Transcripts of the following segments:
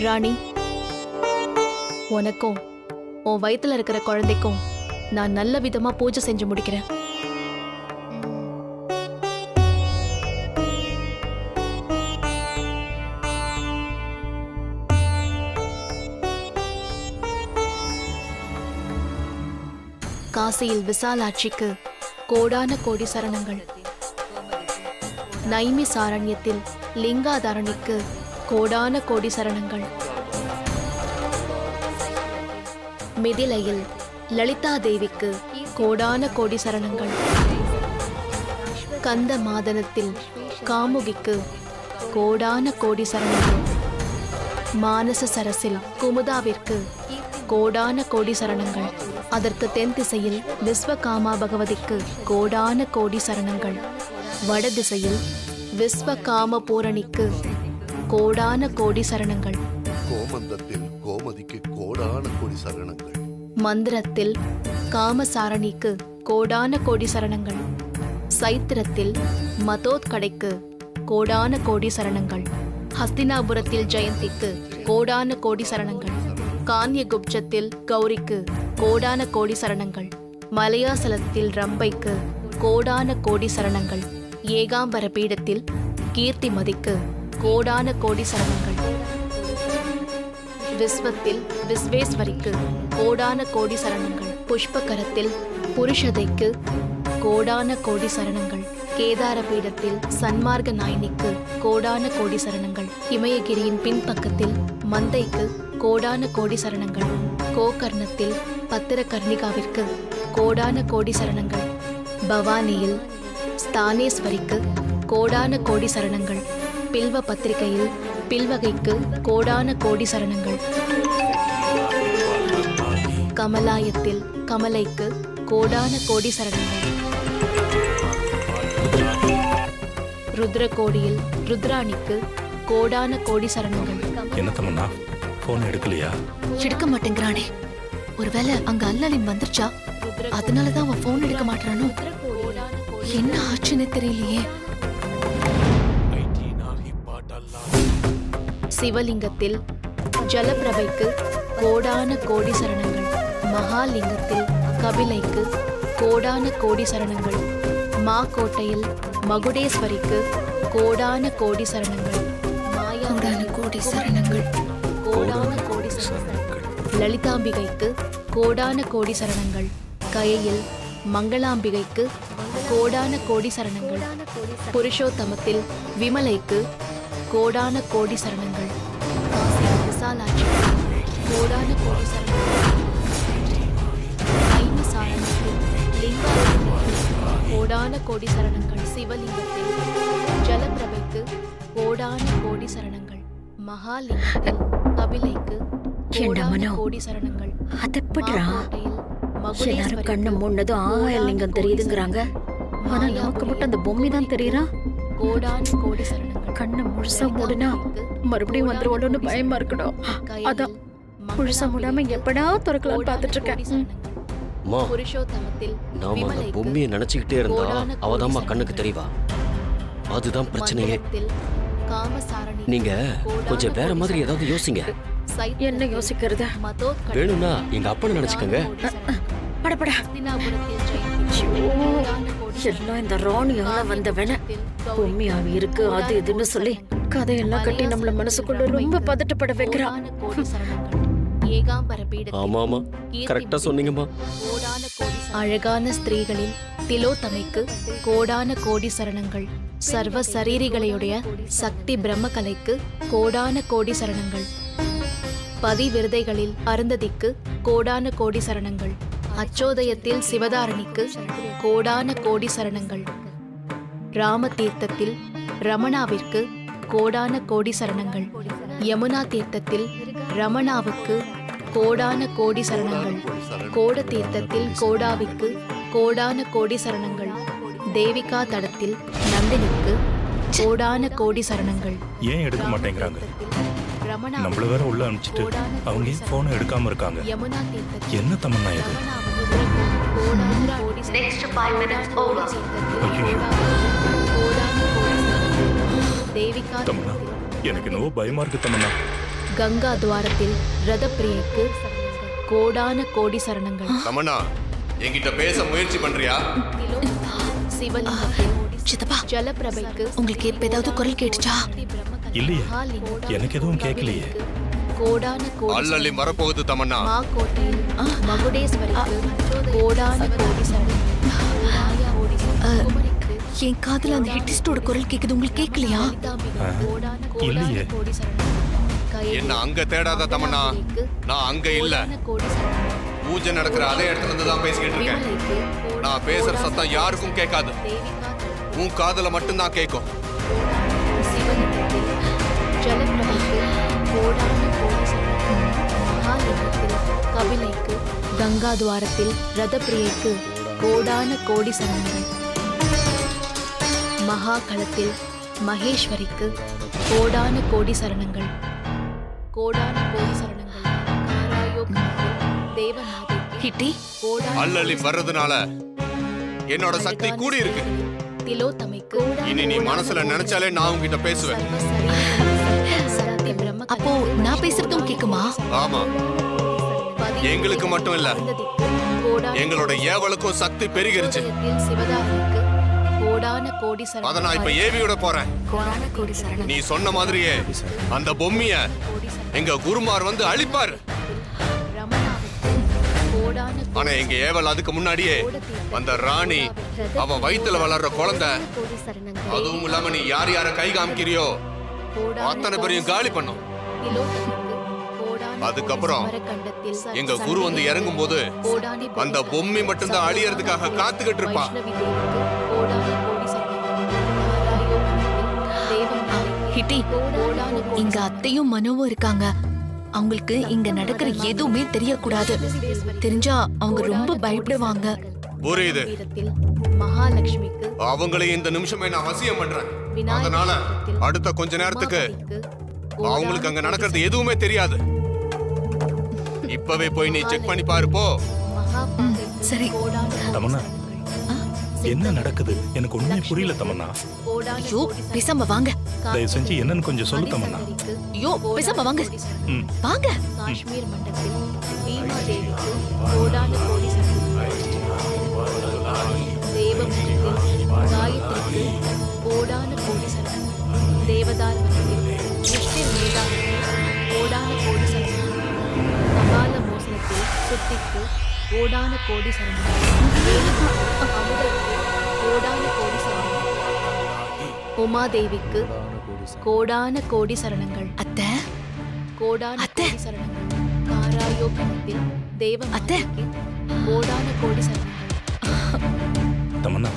ராணி, உனக்கும் உன் வயித்துல இருக்கிற குழந்தைக்கும் நான் நல்ல விதமா பூஜை செஞ்சு முடிக்கிறேன். காசியில் விசாலாட்சிக்கு கோடான கோடி சரணங்கள். நைமி சாரண்யத்தில் லிங்காதாரணிக்கு கோடான கோடி சரணங்கள். மிதிலையில் லலிதா தேவிக்கு கோடான கோடி சரணங்கள். கந்த மாதனத்தில் காமுகிக்கு கோடான கோடி சரணங்கள். மானச சரசில் குமுதாவிற்கு கோடான கோடி சரணங்கள். அதற்கு தென் திசையில் விஸ்வகாமா பகவதிக்கு கோடான கோடி சரணங்கள். வடதிசையில் விஸ்வகாம பூரணிக்கு கோடான கோடி சரணங்கள். கோமந்தத்தில் கோமதிக்கு கோடான கோடி சரணங்கள். மந்திரத்தில் காமசாரணிக்கு கோடான கோடி சரணங்கள். சைத்திரத்தில் மதோத்கடைக்கு கோடான கோடி சரணங்கள். ஹஸ்தினாபுரத்தில் ஜெயந்திக்கு கோடான கோடி சரணங்கள். கான்யகுப்ஜத்தில் கௌரிக்கு கோடான கோடி சரணங்கள். மலையாசலத்தில் ரம்பைக்கு கோடான கோடி சரணங்கள். ஏகாம்பர பீடத்தில் கீர்த்திமதிக்கு கோடான கோடி சரணங்கள். விஸ்வத்தில் விஸ்வேஸ்வரிக்கு கோடான கோடி சரணங்கள். புஷ்பகரத்தில் புருஷதைக்கு கோடான கோடி சரணங்கள். கேதார பீடத்தில் சன்மார்க்க நாயினிக்கு கோடான கோடி சரணங்கள். இமயகிரியின் பின்பக்கத்தில் மந்தைக்கு கோடான கோடி சரணங்கள். கோகர்ணத்தில் பத்திர கர்ணிகாவிற்கு கோடான கோடி சரணங்கள். பவானியில் ஸ்தானேஸ்வரிக்கு கோடான கோடி சரணங்கள். பில்வ பத்திரிகையில் பில்வகைக்கு கோடான கோடி சரணங்கள். கமலாயத்தில் கமலைக்கு கோடான கோடி சரணங்கள். ருத்ரகோடியில் ருத்ராணிக்கு கோடான கோடி சரணங்கள். என்ன தமன்னா, போன் எடுக்கலையா? எடுக்க மாட்டேங்கிறானே. ஒருவேளை அங்க அல்லலின் வந்துருச்சா? அதனாலதான் அவன் போன் எடுக்க மாட்டானோ? என்ன ஆச்சுன்னு தெரியலையே. சிவலிங்கத்தில் ஜலப்பிரபைக்கு கோடான கோடி சரணங்கள். மகாலிங்கத்தில் கபிலைக்கு கோடான கோடி சரணங்கள். மாக்கோட்டையில் மகுடேஸ்வரிக்கு கோடான கோடி சரணங்கள். கோடான கோடி சரணங்கள். கோடான கோடி சரணங்கள். லலிதாம்பிகைக்கு கோடான கோடி சரணங்கள். கயையில் மங்களாம்பிகைக்கு கோடான கோடி சரணங்கள். புருஷோத்தமத்தில் விமலைக்கு கோடான கோடி சரணங்கள். விசாலாட்சிக்கு கோடான கோடி சரணங்கள். ஐந்து சாரணத்தில் லிங்காரண்யத்தில் கோடான கோடி சரணங்கள். சிவலிங்கத்தில் ஜலப்பிரபைக்கு கோடான கோடி சரணங்கள். மகாலிங்கத்தில் கபிலைக்கு கோடான கோடி சரணங்கள். எல்லாரும் கண்ணு மூடனதும் ஆகாயலிங்கம் தெரியுதுங்கிறாங்க. ஆனா நமக்கு மட்டும் அந்த பொம்மை தான் தெரியுறா. கோடான கோடி சரணங்கள். கண்ணை முழுசா மூடுனா மறுபடியும் வந்துருவோம்னு பயமா இருக்கணும். அதான் முழுசா மூடாம எப்படா திறக்கலாம்னு பாத்துட்டு இருக்கேன். நாம அந்த பொம்மையை நினைச்சுக்கிட்டே இருந்தா அவதாம்மா கண்ணுக்கு தெரியவா. அதுதான் பிரச்சனையே. நீங்க கொஞ்சம் வேற மாதிரி ஏதாவது யோசிங்க. என்ன யோசிக்கிறது? வேணும்னா எங்க அப்பனை நினைச்சுக்கங்க. எல்லாம் இந்த ராணியால வந்தவன பொம்மையாவி இருக்கு அது இதுன்னு சொல்லி கதையெல்லாம் கட்டி நம்மள மனசுக்குள்ள ரொம்ப பதட்டப்பட வைக்கிறா. ஆமாமா, கரெக்டா சொன்னீங்கம்மா. அழகான ஸ்திரீகளில் திலோத்தமைக்கு கோடான கோடி சரணங்கள். சர்வ சரீரிகளையுடைய சக்தி பிரம்மகலைக்கு கோடான கோடி சரணங்கள். பதிவிரதைகளில் அருந்ததிக்கு கோடான கோடி சரணங்கள். அச்சோதயத்தில் சிவதாரணிக்கு கோடான கோடி சரணங்கள். ராம தீர்த்தத்தில் ரமணாவிற்கு கோடான கோடி சரணங்கள். யமுனா தீர்த்தத்தில் ரமணாவுக்கு கோடான கோடி சரணங்கள். கோட தீர்த்தத்தில் கோடாவிக்கு கோடான கோடி சரணங்கள். தேவிகா தடத்தில் நந்தினிக்கு கோடான கோடி சரணங்கள். ஏன் எடுக்க மாட்டேங்கிறாங்க? நம்மள வேற உள்ள அனுப்பிச்சிட்டு அவங்க போனை எடுக்காம இருக்காங்க. என்ன தமன்னா இது? தமன்னா, எனக்கு என்னவோ பயமா இருக்கு தமன்னா. கங்கா துவாரத்தில் ரதப்பிரியைக்கு கோடான கோடி சரணங்கள். தமன்னா, என்கிட்ட பேச முயற்சி பண்றியா? சிவலிங்கத்தில் சித்தப்பா ஜலப்பிரபைக்கு உங்களுக்கு இப்ப ஏதாவது குரல் கேட்டுச்சா? இல்லையே, எனக்கு எதுவும் கேட்கலையே. கோடான கோடி அல்லலி வரப்போகுது தமன்னா. மாக்கோட்டையில் மகுடேஸ்வரிக்கு கோடான கோடி சரணங்கள். குமரிக்கு என் காதுல அந்த ஹிட்டிஸ்டோட குரல் கேக்குது, உங்களுக்கு கேட்கலையா? கோடான இல்லையே. கோடி சரணங்கள். என்ன அங்க தேடாத தமன்னா, நான் அங்க இல்ல. கோடி சரணங்கள். பூஜை நடக்கிற அதே இடத்துல இருந்து தான் பேசிக்கிட்டு இருக்கேன். விமலைக்கு நான் பேசுற சத்தம் யாருக்கும் கேட்காது, தேவிகா உன் காதுல மட்டும்தான் கேட்கும். சிவலிங்கத்தில் ஜலப்பிரபைக்கு கோடான கோடி சரணங்கள். மகாலிங்கத்தில் கபிலைக்கு கங்கா துவாரத்தில் ரதப்பிரியைக்கு கோடான கோடி சரணங்கள். மகாகளத்தில் மகேஸ்வரிக்கு கோடான கோடி சரணங்கள். கோடான கோடி சரணங்கள். காராயோகத்தில் தேவநாதைக்கு ஹிட்டி கோடான அல்லலி வர்றதுனால என்னோட சக்தி கூடி இருக்கு. திலோத்தமைக்கு இனி நீ மனசுல நினைச்சாலே நான் உன்கிட்ட பேசுவேன். சக்தி பிரம்ம அப்போ நான் பேசுறதும் கேக்குமா? ஆமா, எங்களுக்கு மட்டும் இல்ல, எங்களோட ஏவலுக்கும் சக்தி பெருகிருச்சு. சிவதாரிக்கு கோடான கோடி சரணங்கள். அத நான் இப்ப ஏவியோட போறேன். கோடான கோடி சரணம். நீ சொன்ன மாதிரியே அந்த பொம்மிய எங்க குருமார் வந்து அழிப்பாரு. ரமணாவுக்கு கோடான ஆனா எங்க ஏவல் அதுக்கு முன்னாடியே அந்த ராணி, அவன் வயித்துல வளர்ற குழந்தை, கோடி சரணங்கள். அதுவும் இல்லாம நீ யார் யார கை காமிக்கிறியோ அத்தனை பேரையும் காலி பண்ணும். திலோத்தமைக்கு கோடான அதுக்கப்புறம் சமரகண்டத்தில் எங்க குரு வந்து இறங்கும் போது கோடானி கோடி அந்த பொம்மி மட்டும்தான் அழியறதுக்காக காத்துக்கிட்டு இருப்பா. வைஷ்ணவி தேவிக்கு கோடான கோடி சரணங்கள். நாராயோகத்தில் தேவநாதைக்கு ஹிட்டி கோடான கோடி இங்க அத்தையும் மனுவும் இருக்காங்க. அவங்களுக்கு இங்க நடக்கிற எதுவுமே தெரியக்கூடாது. தெரிஞ்சா அவங்க ரொம்ப பயப்படுவாங்க. புரியுது, வீரத்தில் மகாலட்சுமிக்கு அவங்களையும் இந்த நிமிஷமே நான் வசியம் பண்றேன். அதனால அடுத்த கொஞ்ச நேரத்துக்கு அவங்களுக்கு அங்க நடக்கிறது எதுவுமே தெரியாது. இப்பவே போய் நீ செக் பண்ணி பாரு போ. சரி. தமன்னா, என்ன நடக்குது? எனக்கு ஒண்ணுமே புரியல தமன்னா. ஐயோ பேசாம வாங்க. தயவு செஞ்சு என்னன்னு கொஞ்சம் சொல்லு தமன்னா. ஐயோ பேசாம வாங்க. ம். வாங்க. காஷ்மீர் மண்டலத்தில் பீமா தேவிக்கு கோடான கோடி சரணங்கள். தேவமண்டலத்தில் காயத்ரிக்கு கோடான கோடி சரணங்கள். தேவதார் மண்டலத்தில் நிஷ்டிர் மேதாவுக்கு கோடான கோடி சரணங்கள். கபால மோசனத்தில் சுத்திக்கு கோடான கோடி சரணங்கள். அமுதற்கு கோடான கோடி சரணங்கள். உமாதேவிக்கு கோடான கோடி சரணங்கள். அத்தை கோடான அத்தை. கோடி சரணங்கள். காராயோகத்தில் தேவமாதைக்கு கோடான கோடி சரணங்கள். தமன்னா,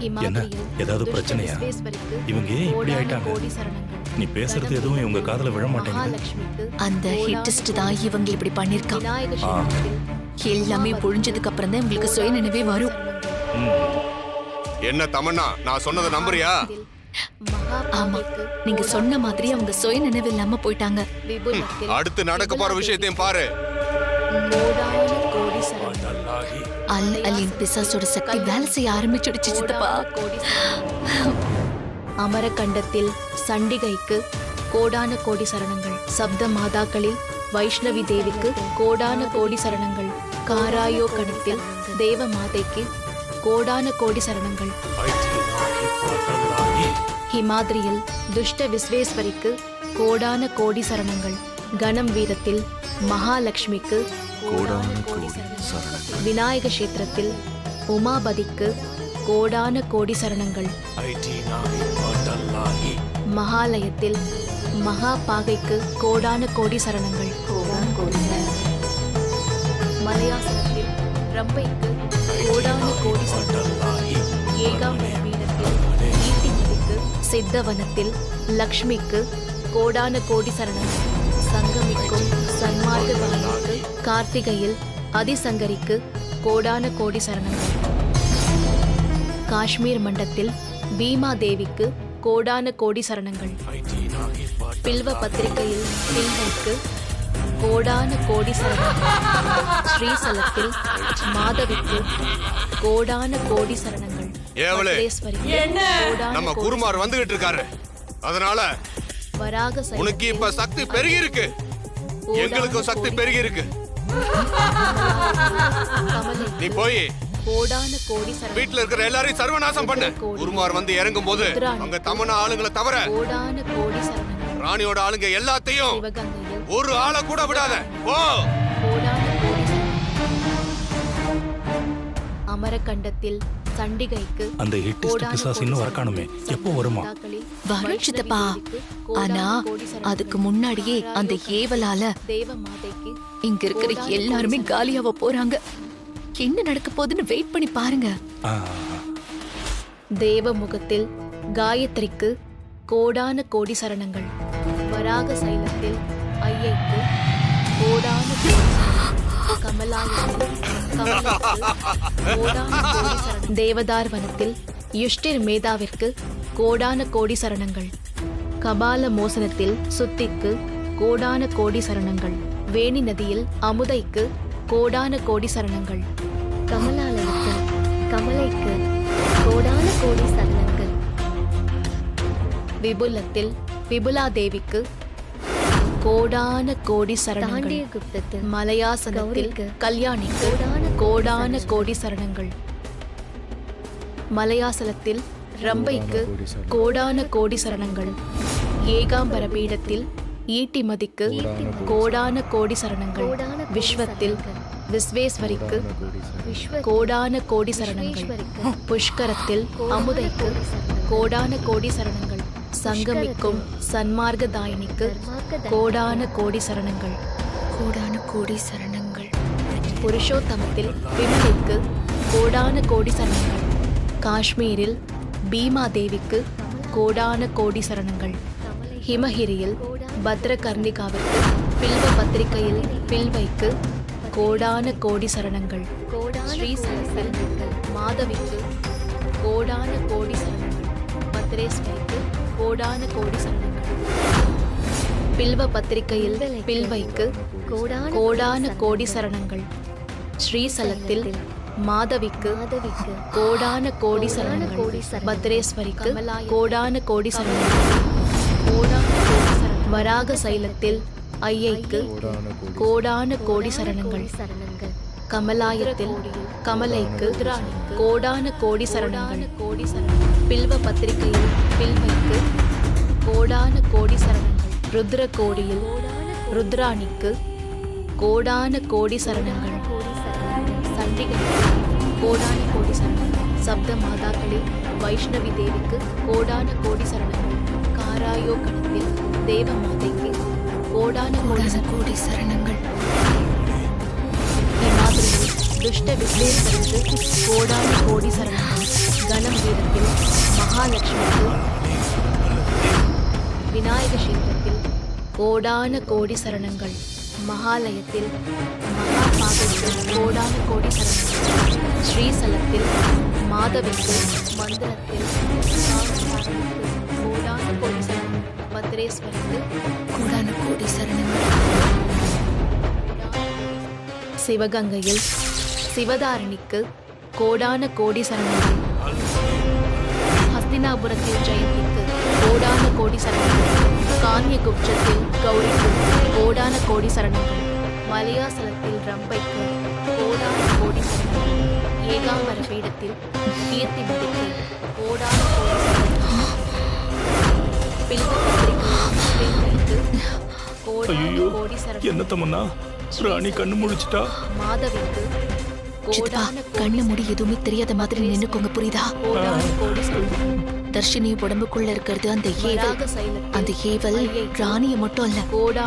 இமாதிரியில் ஏதாவது துஷ்ட பிரச்சனையா? விஸ்வேஸ்வரிக்கு இவங்க ஏன் இப்படி கோடான ஆயிட்டாங்க? கோடி சரணங்கள். நீ பேசுறது எதுவும் இவங்க காதுல விழ மாட்டேங்குது. மகாலட்சுமிக்கு அந்த கோடான ஹிட்டிஸ்ட் தான் இவங்க இப்படி பண்ணிருக்கான். விநாயக சரணத்தில் எல்லாமே புழிஞ்சதுக்கு அப்புறம் தான் உங்களுக்கு சுய நினைவே வரும். என்ன தமன்னா, நான் சொன்னதை நம்புறியா? ஆமா, நீங்க சொன்ன மாதிரி அவங்க சுய நினைவு இல்லாம போயிட்டாங்க. விபுலத்தில் அடுத்து நடக்க போற விஷயத்தையும் பாரு. கோடான கோடி சரணங்கள். அல் அலின் பிசாசோட சக்தி வேலை செய்ய ஆரம்பிச்சுடுச்சு சித்தப்பா. கோடி சரணங்கள். அமரகண்டத்தில் சண்டிகைக்கு கோடான கோடி சரணங்கள். சப்த மாதாக்களில் வைஷ்ணவி தேவிக்கு கோடான கோடி சரணங்கள். காராயோ கணத்தில் தேவ மாதைக்கு கோடான கோடி சரணங்கள். ஹிமாத்ரியில் துஷ்ட விஸ்வேஸ்வரிக்கு கோடான கோடி சரணங்கள். கணம் வீரத்தில் மகாலட்சுமிக்கு கோடான கோடி சரணங்கள். விநாயக கஷேத்திரத்தில் உமாபதிக்கு கோடான கோடி சரணங்கள். மகாலயத்தில் மகாபாகைக்கு கோடான கோடி சரணங்கள். மலையாசனத்தில் ரம்பைக்கு கோடான கோடி சரணங்கள். ஏகாம்பர பீடத்தில் ஈட்டிமதிக்கு சித்தவனத்தில் லக்ஷ்மிக்கு கோடான கோடி சரணங்கள். சங்கமிக்கும் சன்மார்க்கவாணிக்கு கார்த்திகையில் அதிசங்கரிக்கு கோடான கோடி சரணங்கள். காஷ்மீர் மண்டத்தில் பீமா தேவிக்கு கோடான கோடி சரணங்கள். பில்வ பத்திரிகையில் பிள்ளைக்கு கோடான கோடி சரணங்கள். ஸ்ரீசலத்தில் மாதவிக்கு கோடான கோடி சரணங்கள். ஏவலே, பத்ரேஸ்வரிக்கு கோடான நம்ம கோடி குருமார் வந்துகிட்டு இருக்காரு. அதனால வராக உனக்கு இப்ப சக்தி பெருகி இருக்கு, எங்களுக்கும் சக்தி பெருகி இருக்கு. நீ போய் கோடான கோடி வீட்டுல இருக்கிற எல்லாரையும் சர்வநாசம் பண்ண. குருமார் வந்து இறங்கும் போது அங்க தமனா ஆளுங்களை தவிர கோடான கோடி சரணங்கள். ராணியோட ஆளுங்க எல்லாத்தையும் சிவகங்கையில் ஒரு ஆளை கூட விடாத. போ. கோடான கோடி சரணங்கள். அமரகண்டத்தில் சண்டிகைக்கு அந்த எட்டு பிசாசு இன்னும் வரக்கானுமே, எப்போ வருமா? வரும் சித்தப்பா. ஆனா அதுக்கு முன்னாடியே அந்த ஏவலால தேவ மாதைக்கு இங்க இருக்கிற எல்லாருமே காலியாவ போறாங்க. என்ன நடக்க போகுதுன்னு வெயிட் பண்ணி பாருங்க. தேவ முகத்தில் காயத்ரிக்கு கோடான கோடி சரணங்கள். வராக சைலத்தில் ஐயைக்கு கோடான கோடி சரணங்கள். கமலாயத்தில் கமலுக்கு கோடான கோடி சரணங்கள். தேவதார் வனத்தில் யுஷ்டிர் மேதாவிற்கு கோடான கோடி சரணங்கள். கபால மோசனத்தில் சுத்திக்கு கோடான கோடி சரணங்கள். வேணி நதியில் அமுதைக்கு கோடான கோடி சரணங்கள். கமலாலயத்தில் கமலைக்கு கோடான கோடி சரணங்கள். விபுலத்தில் விபுலா தேவிக்கு கோடான கோடி சரணங்கள். மலையாசனத்தில் கல்யாணிக்கு கோடான கோடி சரணங்கள். மலையாசலத்தில் ரம்பைக்கு கோடான கோடி சரணங்கள். ஏகாம்பர பீடத்தில் ஈட்டிமதிக்கு கோடான கோடி சரணங்கள். விஸ்வத்தில் விஸ்வேஸ்வரிக்கு கோடான கோடி சரணங்கள். புஷ்கரத்தில் அமுதைக்கு கோடான கோடி சரணங்கள். சங்கமிக்கும் சன்மார்க்கதாயினிக்கு கோடான கோடி சரணங்கள். கோடான கோடி சரணங்கள். புருஷோத்தமத்தில் விமலைக்கு கோடான கோடி சரணங்கள். காஷ்மீரில் பீமா தேவிக்கு கோடான கோடி சரணங்கள். ஹிமகிரியில் பத்ரகர்ணிகாவிற்கு பில்வ பத்திரிகையில் பில்வைக்கு கோடான கோடி சரணங்கள். ஸ்ரீசலத்தில் மாதவிக்கு கோடான கோடி சரணங்கள். பத்ரேஸ்வரிக்கு கோடான கோடி சரணங்கள். பில்வ பத்திரிகையில் பில்வைக்கு கோடான கோடி சரணங்கள். ஸ்ரீசலத்தில் மாதவிக்கு கோடான கோடி சரணங்கள். பத்ரேஸ்வரிக்கு கோடான கோடி சரணங்கள். வராக சைலத்தில் ஐயைக்கு கோடான கோடி சரணங்கள். கமலாயத்தில் கமலைக்கு கோடான கோடி சரணங்கள். பில்வ பத்திரிகையில் பில்வைக்கு கோடான கோடி சரணங்கள். ருத்ர கோடியில் ருத்ராணிக்கு கோடான கோடி சரணங்கள். சண்டிகைக்கு கோடான கோடி சரணங்கள். சப்த மாதாக்களில் வைஷ்ணவி தேவிக்கு கோடான கோடி சரணங்கள். காராயோ கணத்தில் தேவ மாதைக்கு கோடான கோடி சரணங்கள். இம்மாதிரியில் துஷ்ட விஸ்வேஸ்வருக்கு கோடான கோடி சரணங்கள். கணம் வீரத்தில் மகாலட்சுமிக்கு, விநாயக கஷேத்திரத்தில் கோடான கோடி சரணங்கள். மகாலயத்தில் மகாபாகத்திற்கு கோடான கோடி சரணங்கள். ஸ்ரீசலத்தில் மாதவிக்கு மந்திரத்தில் கோடான கோடி சரணங்கள். பத்ரேஸ்வரிக்கு கோடான கோடி சரணங்கள். சிவகங்கையில் சிவதாரணிக்கு கோடான கோடி சரணங்கள். ஹஸ்தினாபுரத்தில் ஜெயந்திக்கு கோடான கோடி சரணங்கள். கான்யகுப்ஜத்தில் கௌரிக்கு கோடான கோடி சரணங்கள். மலையாசலத்தில் ரம்பைக்கு கோடான கோடி சரணங்கள். ஏகாம்பர பீடத்தில் கீர்த்திமதிக்கு கோடான கோடி சரணங்கள். பில்வைக்கு கோடான கோடி சரணங்கள். என்ன தமன்னா, ராணி கண்ணு முழிச்சிட்டா? மாதவிக்கு சித்தப்பா, கோடான கண்ணு மூடி எதுவுமே தெரியாத மாதிரி நின்னுக்கோங்க, புரியுதா? கோடான கோடி சரணங்கள். தர்ஷினி உடம்புக்குள்ள இருக்கிறது அந்த ஏவல். வராக சைலத்தில் அந்த ஏவல் ராணிய மட்டும் இல்ல,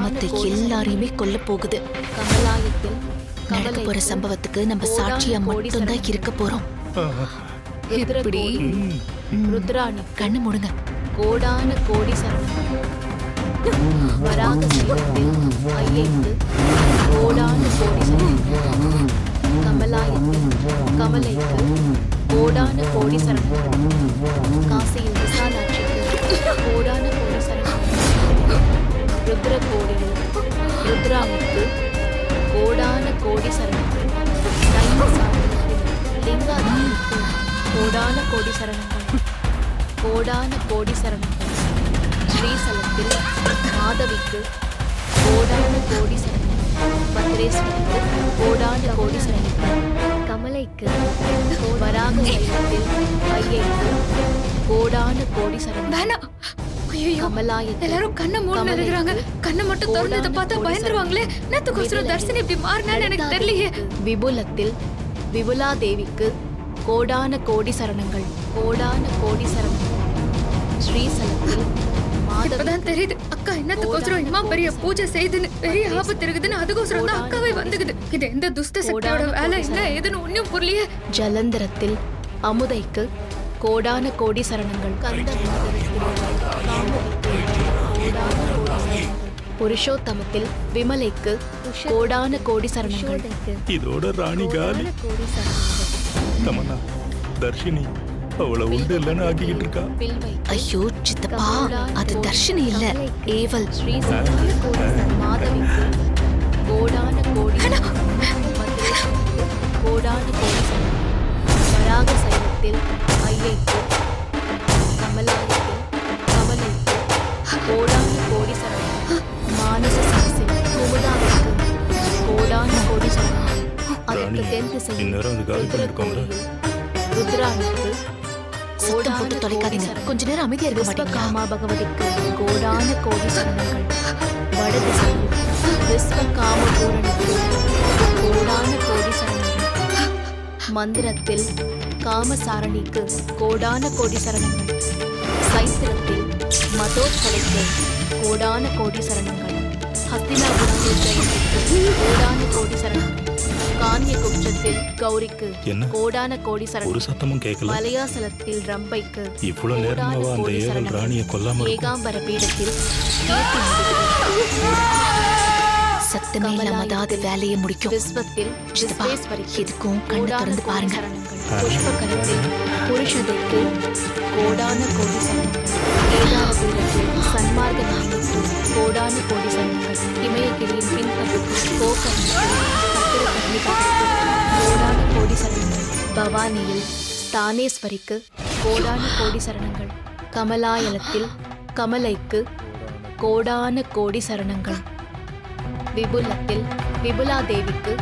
மத்த எல்லாரையுமே கொல்ல போகுது. கமலாயத்தில் நடக்க போற சம்பவத்துக்கு நம்ம சாட்சியா மட்டும்தான் இருக்க போறோம். இப்படி ருத்ராணி கண்ணு மூடுங்க. கோடான கோடி சரணங்கள். வராக சைலத்தில் ஐயைக்கு கோடான கோடி சரணங்கள். கமலாயத்தில் கமலைக்கு கோடான கோடி சரணங்கள். காசியில் விசாலாட்சிக்கு கோடான கோடி சரணங்கள். ருத்ர கோடியில் ருத்ராணிக்கு கோடான கோடி சரணங்கள். தைவசாலத்தில் லிங்காதாரிக்கு கோடான கோடி சரணங்கள். கோடான கோடி சரணங்கள். ஸ்ரீசலத்தில் மாதவிக்கு கோடான கோடி சரணங்கள். பத்ரேஸ்வரிக்கு கோடான கோடி சரணங்கள். கமலைக்கு வராக சைலத்தில் ஐயைக்கு கோடான கோடி சரணங்கள். வேணாம். ஐயோ, கமலாயத்தில் எல்லாரும் கண்ணை மூடி இருக்கிறாங்க. கண்ணை மட்டும் திறந்ததை பார்த்தா பயந்துருவாங்களே. நேத்துக்கோசரம் தர்ஷினி இப்படி மாறினான்னு எனக்கு தெரியலையே. விபுலத்தில் விபுலா தேவிக்கு கோடான கோடி சரணங்கள். கோடான கோடி சரணங்கள். ஸ்ரீசலத்தில் இப்பதான் தெரியுது அக்கா என்னத்துக்கோசரம் இம்மா பெரிய பூஜை செய்துன்னு, பெரிய ஆபத்து இருக்குதுன்னு அதுக்கோசரம் தான் அக்காவே வந்துக்குது. இது எந்த துஷ்ட சக்தியோட வேலை என்ன ஏதுன்னு ஒன்னும் புரியலையே. ஜலந்தரத்தில் அமுதைக்கு கோடான கோடி சரணங்கள். புருஷோத்தமத்தில் விமலைக்கு கோடான கோடி சரணங்கள். இதோட ராணி காலி. தமன்னா, தர்ஷினி அவளை உண்டு இல்லைன்னு ஆக்கிக்கிட்டு இருக்கா. ஐயோ சித்தப்பா, அது தர்ஷினி இல்ல, ஏவல். மாதவிக்கு கோடான கோடி கோடான கோடி சரணங்கள். வராக சைலத்தில் ஐயைக்கு கமலாயத்தில் கமலைக்கு கோடான கோடி சரணங்கள். மானச சரசில் குமுதாவிற்கு கோடான கோடி சரணங்கள். அதற்கு தென் திசையில் இந்நேரம் அது காலி பண்ணிருக்கோம்ல. ருத்ராணிக்கு சத்தம் போட்டு தொலைக்காதீங்க. கொஞ்ச நேரம் அமைதியா இருக்க மாட்டீங்களா? விஸ்வகாமா பகவதிக்கு கோடான கோடி சரணங்கள். வடதிசையில் விஸ்வகாம பூரணிக்கு கோடான கோடி சரணங்கள். மந்திரத்தில் காமசாரணிக்கு கோடான கோடி சரணங்கள். சைத்திரத்தில் மதோத்சவத்திற்கு கோடான கோடி சரணங்கள். ஹஸ்தினாபுரத்தில் ஜெயந்திக்கு கோடான கோடி சரணங்கள். கான்ய குப்சத்தில் கௌரிக்கு என்ன? கோடான கோடி ஒரு சரணங்கள். சத்தமும் கேட்கல. மலையாசலத்தில் ரம்பைக்கு இவ்வளவு நேரமாவா அந்த ஏவல் ராணியை கொல்லாம இருக்கும்? ஏகாம்பர பீடத்தில் கீர்த்தி முடிகிறது. சத்தமே இல்லாம அதாவது வேலையை முடிக்கும். விஸ்வத்தில் சித்தப்பா, விஸ்வேஸ்வரிக்கு எதுக்கும் கண்ணை கோடான திறந்து கோடி பாருங்க. சரணங்கள். புஷ்பகரத்தில் புருஷதைக்கு கோடான கோடி சரணங்கள். கேதார பீடத்தில் சன்மார்க்க நாயகிக்கு கோடான கோடி சரணங்கள். இமயகிரியின் பின்பகுதிக்கு கோகர்ணத்தில் சத்திரகர்ணிகாவுக்கு கோடான கோடி சரணங்கள். பவானியில் ஸ்தானேஸ்வரிக்கு கோடான கோடி சரணங்கள். கமலாயலத்தில் கமலைக்கு கோடான கோடி சரணங்கள். விபுலத்தில் விபுலா தேவிக்கு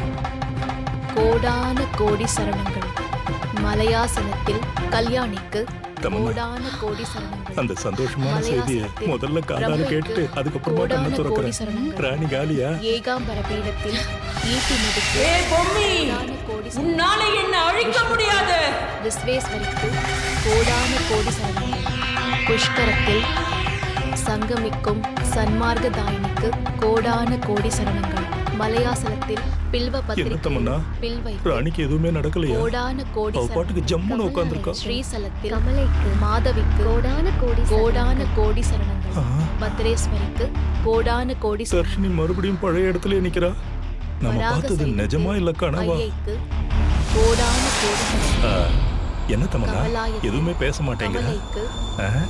கோடான கோடி சரணங்கள். மலையாசனத்தில் கல்யாணிக்கு தமன்னா, கோடான கோடி சரணங்கள். அந்த சந்தோஷமான செய்தியை முதல்ல காதால கேட்டு அதுக்கப்புறமா கண்ணை திறக்கிறேன். ராணி காலியா? ஏகாம்பர பீடத்தில் ஈட்டி முதுக்கு ஏய் பொம்மி, கோடான கோடி சரணங்கள். உன்னால என்ன அழிக்க முடியாது. விஸ்வேஸ்வரிக்கு கோடான கோடி சரணங்கள். புஷ்கரத்தில் சங்கமிக்கும் சன்மார்க்கதாயினிக்கு கோடான கோடி சரணங்கள். மலையாசலத்தில் பில்வ என்ன தமன்னா, பில்வை ராணிக்கு எதுவுமே நடக்கலையா? கோடான கோடி அவ பாட்டுக்கு சரணங்கள். ஜம்முன்னு உட்காந்துருக்கா. ஸ்ரீசலத்தில் கமலைக்கு மாதவிக்கு கோடான கோடி சரணங்கள். பத்ரேஸ்வரிக்கு கோடான கோடி சரணங்கள். தர்ஷினி மறுபடியும் பழைய இடத்துல நிக்கிறா. நம்ம வராக பார்த்தது சைலத்தில் நிஜமா இல்ல கனவா? ஐயைக்கு கோடான கோடி சரணங்கள். என்ன தமன்னா, கமலாயத்தில் எதுவுமே பேச மாட்டேங்கிற? கமலைக்கு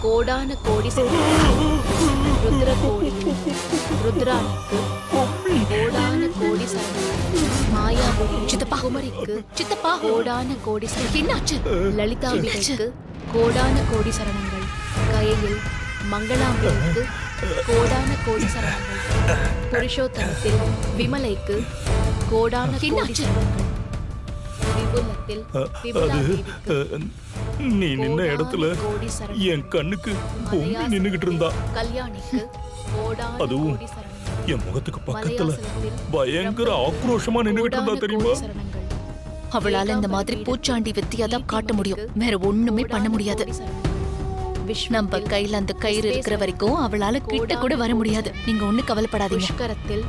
கோடான கோடி சரணங்கள். ருத்ரகோடியில் ருத்ராணிக்கு கோடான கோடி சரணங்கள். மாயாபுரி சித்தப்பா, குமரிக்கு சித்தப்பா, கோடான கோடி சரணங்கள். என்னாச்சு? லலிதாம்பிகைக்கு கோடான கோடி சரணங்கள். கயலில் மங்களாம்பிகைக்கு கோடான கோடி சரணங்கள். புருஷோத்தமத்தில் விமலைக்கு கோடான கோடி என்னாச்சு? சரணங்கள். விபுலத்தில் விபுலா அது தேவிக்கு நீ நின்ன இடத்துல கோடி சரணங்கள். என் கண்ணுக்கு பொம்மி நின்னுகிட்டு இருந்தா. கல்யாணிக்கு கோடான அதுவும் கோடி சரணங்கள். என் முகத்துக்கு பக்கத்துல மலையாசலத்தில் பயங்கர ஆக்ரோஷமா நின்னுகிட்டு இருந்தா கோடான தெரியுமா? கோடி சரணங்கள். அவளால இந்த மாதிரி பூச்சாண்டி வித்தியாதான் காட்ட முடியும். வேற ஒண்ணுமே பண்ண முடியாது. நம்ம கையில அந்த கயிறு இருக்கிற வரைக்கும் அவளால கிட்ட கூட வர முடியாது. நீங்க ஒண்ணு கவலைப்படாதீங்க. புஷ்கரத்தில்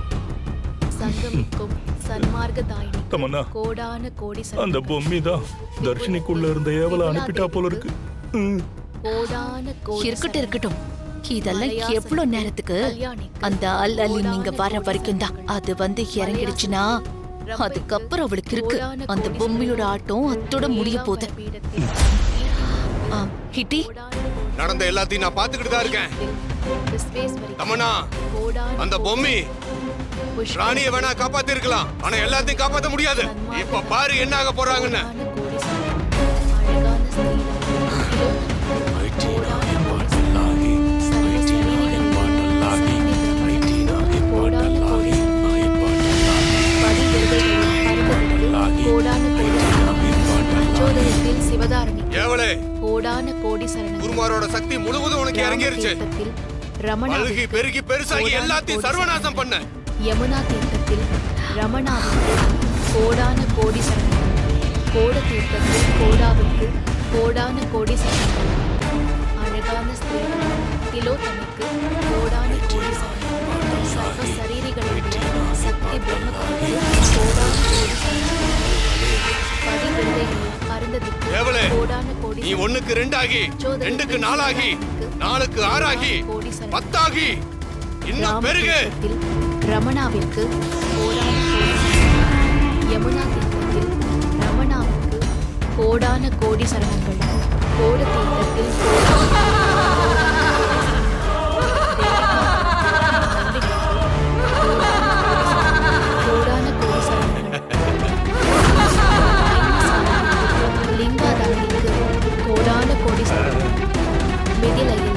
சங்கமிக்கும் சன்மார்க்கதாயினி தமன்னா, கோடான கோடி அந்த சரணங்கள். பொம்மி தான் தர்ஷினிக்குள்ள இருந்த ஏவலை அனுப்பிட்டா போல இருக்கு. கோடான கோடி இருக்கட்டும் இருக்கட்டும். இதெல்லாம் எவ்வளவு நேரத்துக்கு? கல்யாணிக்கு அந்த அல்லி நீங்க வர வரைக்கும் தான். அது வந்து இறங்கிடுச்சுன்னா அதுக்கப்புறம் அவளுக்கு இருக்கு. அந்த பொம்மையோட ஆட்டம் அத்தோட முடிய போகுது. ஹிட்டி, நடந்த எல்லாத்தையும் நான் பாத்துக்கிட்டு தான் இருக்கேன். தமன்னா, அந்த பொம்மி ராணியை வேணா காப்பாத்தி இருக்கலாம், ஆனா எல்லாத்தையும் காப்பாத்த முடியாது. இப்ப பாரு என்ன ஆக போறாங்கன்னு. அழகான ஸ்திரீ தீர்த்தத்தில் ரமணா அழுகி பெருகி பெருசாகி எல்லாத்தையும் சர்வநாசம் பண்ண. யமுனா தீர்த்தத்தில் ரமணாவுக்கு கோடான கோடி சரணங்கள். கோட தீர்த்தத்தில் கோடாவுக்கு கோடான கோடி சரணங்கள். அழகான ஸ்திரீ திலோத்தமைக்கு கோடான கோடி சரணங்கள். சர்வ சரீரிகளுடைய சக்தி பிரம்மத்துக்கு கோடான கோடி சரணங்கள். பதிவிரதைகள் அருந்ததிக்கு தேவலே, கோடான கோடி நீ 1க்கு 2 ஆகி 2க்கு 4 ஆகி 4க்கு 6 ஆகி 10 ஆகி இன்னும் பெருகு. ரமணாவிற்கு கோடான கோடி சரணங்கள். யமுனா தீர்த்தத்தில் ரமணாவுக்கு கோடான கோடி சரணங்கள். கோட தீர்த்தத்தில் கோடான கோடி சரணங்கள். லிங்காதாரிக்கு கோடான கோடி சரணங்கள். மிதிலையில்